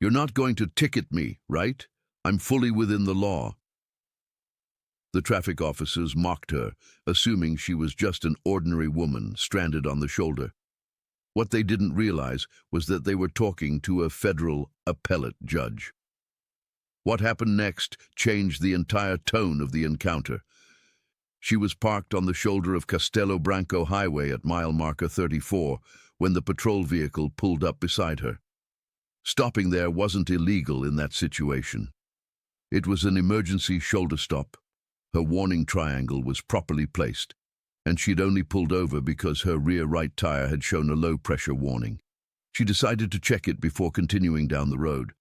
You're not going to ticket me, right? I'm fully within the law." The traffic officers mocked her, assuming she was just an ordinary woman stranded on the shoulder. What they didn't realize was that they were talking to a federal appellate judge. What happened next changed the entire tone of the encounter. She was parked on the shoulder of Castelo Branco Highway at mile marker 34 when the patrol vehicle pulled up beside her. Stopping there wasn't illegal in that situation. It was an emergency shoulder stop. Her warning triangle was properly placed, and she'd only pulled over because her rear right tire had shown a low-pressure warning. She decided to check it before continuing down the road.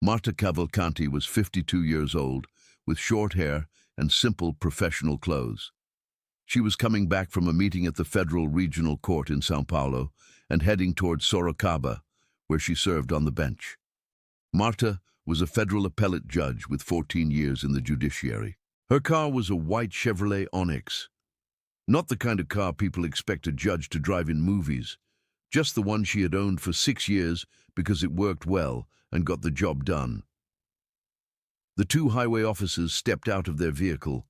Marta Cavalcanti was 52 years old, with short hair and simple professional clothes. She was coming back from a meeting at the Federal Regional Court in São Paulo and heading toward Sorocaba, where she served on the bench. Marta was a federal appellate judge with 14 years in the judiciary. Her car was a white Chevrolet Onix. Not the kind of car people expect a judge to drive in movies, just the one she had owned for 6 years because it worked well and got the job done. The two highway officers stepped out of their vehicle.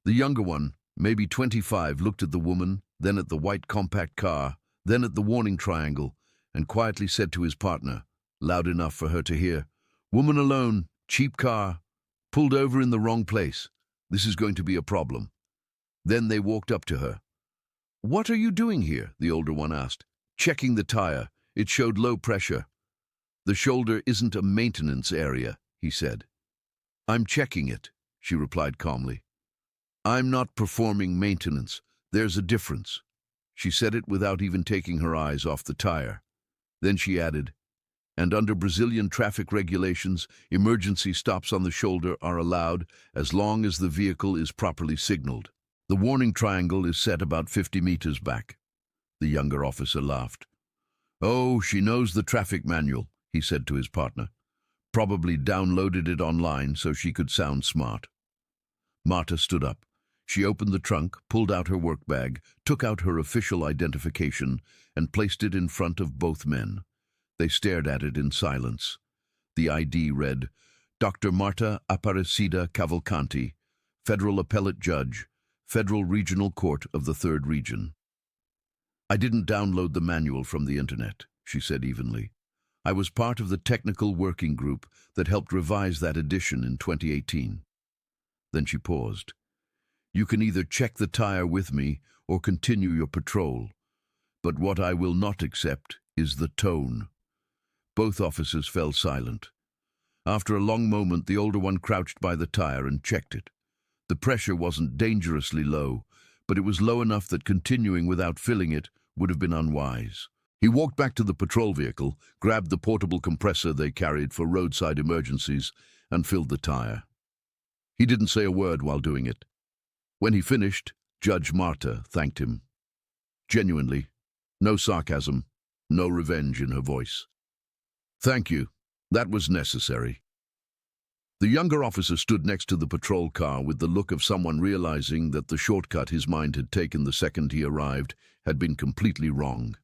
The younger one, maybe 25, looked at the woman, then at the white compact car, then at the warning triangle, and quietly said to his partner, loud enough for her to hear, "Woman alone, cheap car, pulled over in the wrong place. This is going to be a problem." Then they walked up to her. "What are you doing here?" the older one asked. "Checking the tire. It showed low pressure." "The shoulder isn't a maintenance area," he said. "I'm checking it," she replied calmly. "I'm not performing maintenance. There's a difference." She said it without even taking her eyes off the tire. Then she added, "And under Brazilian traffic regulations, emergency stops on the shoulder are allowed as long as the vehicle is properly signaled. The warning triangle is set about 50 meters back." The younger officer laughed. "Oh, she knows the traffic manual," he said to his partner. "Probably downloaded it online so she could sound smart." Marta stood up. She opened the trunk, pulled out her work bag, took out her official identification, and placed it in front of both men. They stared at it in silence. The ID read, "Dr. Marta Aparecida Cavalcanti, Federal Appellate Judge, Federal Regional Court of the 3rd Region." "I didn't download the manual from the internet," she said evenly. "I was part of the technical working group that helped revise that edition in 2018. Then she paused. "You can either check the tire with me or continue your patrol. But what I will not accept is the tone." Both officers fell silent. After a long moment, the older one crouched by the tire and checked it. The pressure wasn't dangerously low, but it was low enough that continuing without filling it would have been unwise. He walked back to the patrol vehicle, grabbed the portable compressor they carried for roadside emergencies, and filled the tire. He didn't say a word while doing it. When he finished, Judge Marta thanked him. Genuinely, no sarcasm, no revenge in her voice. "Thank you. That was necessary." The younger officer stood next to the patrol car with the look of someone realizing that the shortcut his mind had taken the second he arrived had been completely wrong.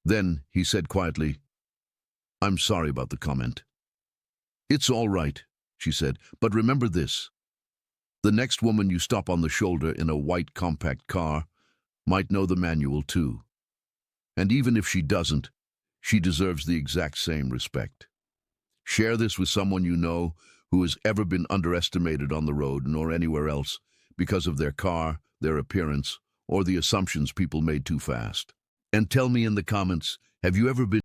Then he said quietly, "I'm sorry about the comment." "It's all right," she said, "but remember this. The next woman you stop on the shoulder in a white compact car might know the manual too. And even if she doesn't, she deserves the exact same respect. Share this with someone you know who has ever been underestimated on the road nor anywhere else because of their car, their appearance, or the assumptions people made too fast. And tell me in the comments, have you ever been